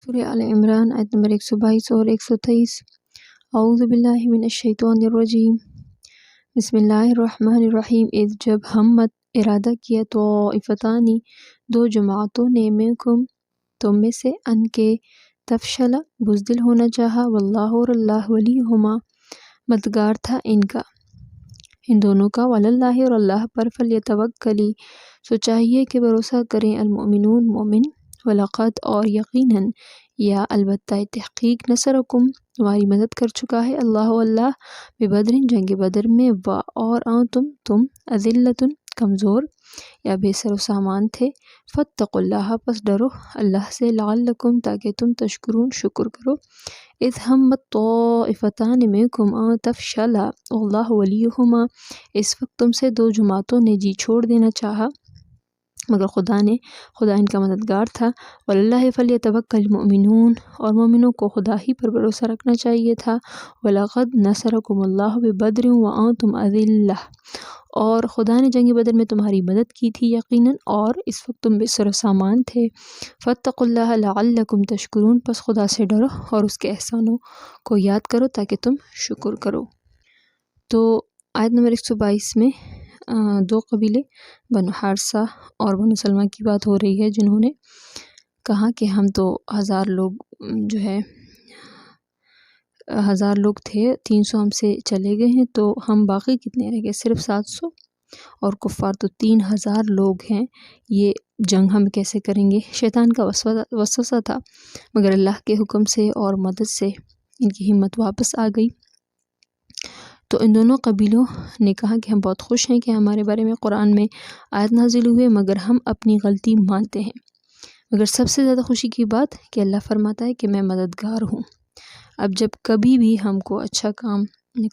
سورہ آل عمران آیت نمبر 122 اور 123۔ اعوذ باللہ من الشیطان الرجیم، بسم اللہ الرحمن الرحیم۔ جب ہمت ارادہ کیا طائفتانی دو جماعتوں نے منکم تم میں سے ان کے تفشلا بزدل ہونا چاہا، واللہ اور اللہ ولیہما مددگار تھا ان دونوں کا، واللہ اور اللہ پر فلیتوکلی سو چاہیے کہ بھروسہ کریں المؤمنون مومن، وَلَقَدْ اور یقیناً یا البتہ تحقیق نصرکم تمہاری مدد کر چکا ہے اللہ ببدر جنگ بدر میں، اور تم اذلۃ کمزور یا بے سر و سامان تھے، فاتقوا اللہ پس ڈرو اللہ سے، لعلکم تاکہ تم تشکرون شکر کرو، اذ ہمت طائفتان منکم ان تفشلا واللہ ولیہما اس وقت تم سے دو جماعتوں نے جی چھوڑ دینا چاہا مگر خدا ان کا مددگار تھا، واللہ فلیتوکل المؤمنون اور مومنوں کو خدا ہی پر بھروسہ رکھنا چاہیے تھا، وَلَقَدْ نَصَرَكُمُ اللَّهُ بِبَدْرٍ وَأَنْتُمْ أَذِلَّةٌ اور خدا نے جنگ بدر میں تمہاری مدد کی تھی یقیناً اور اس وقت تم بے سر و سامان تھے، فاتقوا اللہ لعلکم تشکرون پس خدا سے ڈرو اور اس کے احسانوں کو یاد کرو تاکہ تم شکر کرو۔ تو آیت نمبر 122 میں دو قبیلے بنو حارثہ اور بنو سلمہ کی بات ہو رہی ہے، جنہوں نے کہا کہ ہم تو 1000 لوگ تھے، 300 ہم سے چلے گئے ہیں، تو ہم باقی کتنے رہ گئے؟ صرف 700، اور کفار تو 3000 لوگ ہیں، یہ جنگ ہم کیسے کریں گے؟ شیطان کا وسوسہ تھا، مگر اللہ کے حکم سے اور مدد سے ان کی ہمت واپس آ گئی۔ تو ان دونوں قبیلوں نے کہا کہ ہم بہت خوش ہیں کہ ہمارے بارے میں قرآن میں آیت نازل ہوئے، مگر ہم اپنی غلطی مانتے ہیں، مگر سب سے زیادہ خوشی کی بات کہ اللہ فرماتا ہے کہ میں مددگار ہوں۔ اب جب کبھی بھی ہم کو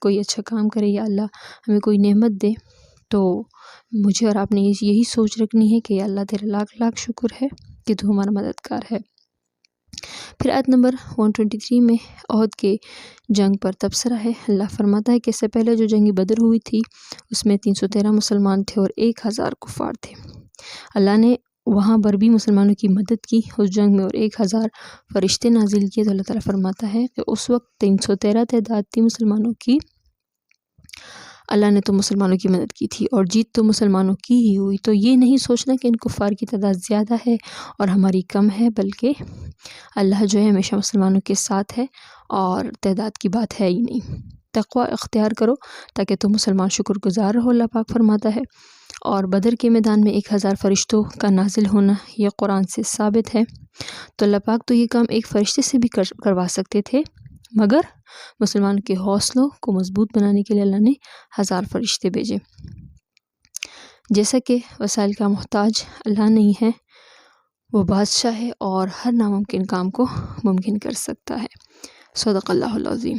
کوئی اچھا کام کرے یا اللہ ہمیں کوئی نعمت دے، تو مجھے اور آپ نے یہی سوچ رکھنی ہے کہ یا اللہ تیرا لاکھ لاکھ شکر ہے کہ تو ہمارا مددگار ہے۔ پھر آیت نمبر 123 میں احد کے جنگ پر تبصرہ ہے۔ اللہ فرماتا ہے کہ اس سے پہلے جو جنگ بدر ہوئی تھی اس میں 313 مسلمان تھے اور 1000 کفار تھے۔ اللہ نے وہاں پر بھی مسلمانوں کی مدد کی اس جنگ میں اور 1000 فرشتے نازل کیے، تو اللہ تعالیٰ فرماتا ہے کہ اس وقت 313 تعداد تھی مسلمانوں کی، اللہ نے تو مسلمانوں کی مدد کی تھی اور جیت تو مسلمانوں کی ہی ہوئی۔ تو یہ نہیں سوچنا کہ ان کفار کی تعداد زیادہ ہے اور ہماری کم ہے، بلکہ اللہ جو ہے ہمیشہ مسلمانوں کے ساتھ ہے اور تعداد کی بات ہے ہی نہیں۔ تقوی اختیار کرو تاکہ تم مسلمان شکر گزار رہو، اللہ پاک فرماتا ہے۔ اور بدر کے میدان میں 1000 فرشتوں کا نازل ہونا یہ قرآن سے ثابت ہے، تو اللہ پاک تو یہ کام ایک فرشتے سے بھی کروا سکتے تھے، مگر مسلمان کے حوصلوں کو مضبوط بنانے کے لیے اللہ نے 1000 فرشتے بھیجے۔ جیسا کہ وسائل کا محتاج اللہ نہیں ہے، وہ بادشاہ ہے اور ہر ناممکن کام کو ممکن کر سکتا ہے۔ صدق اللہ العظیم۔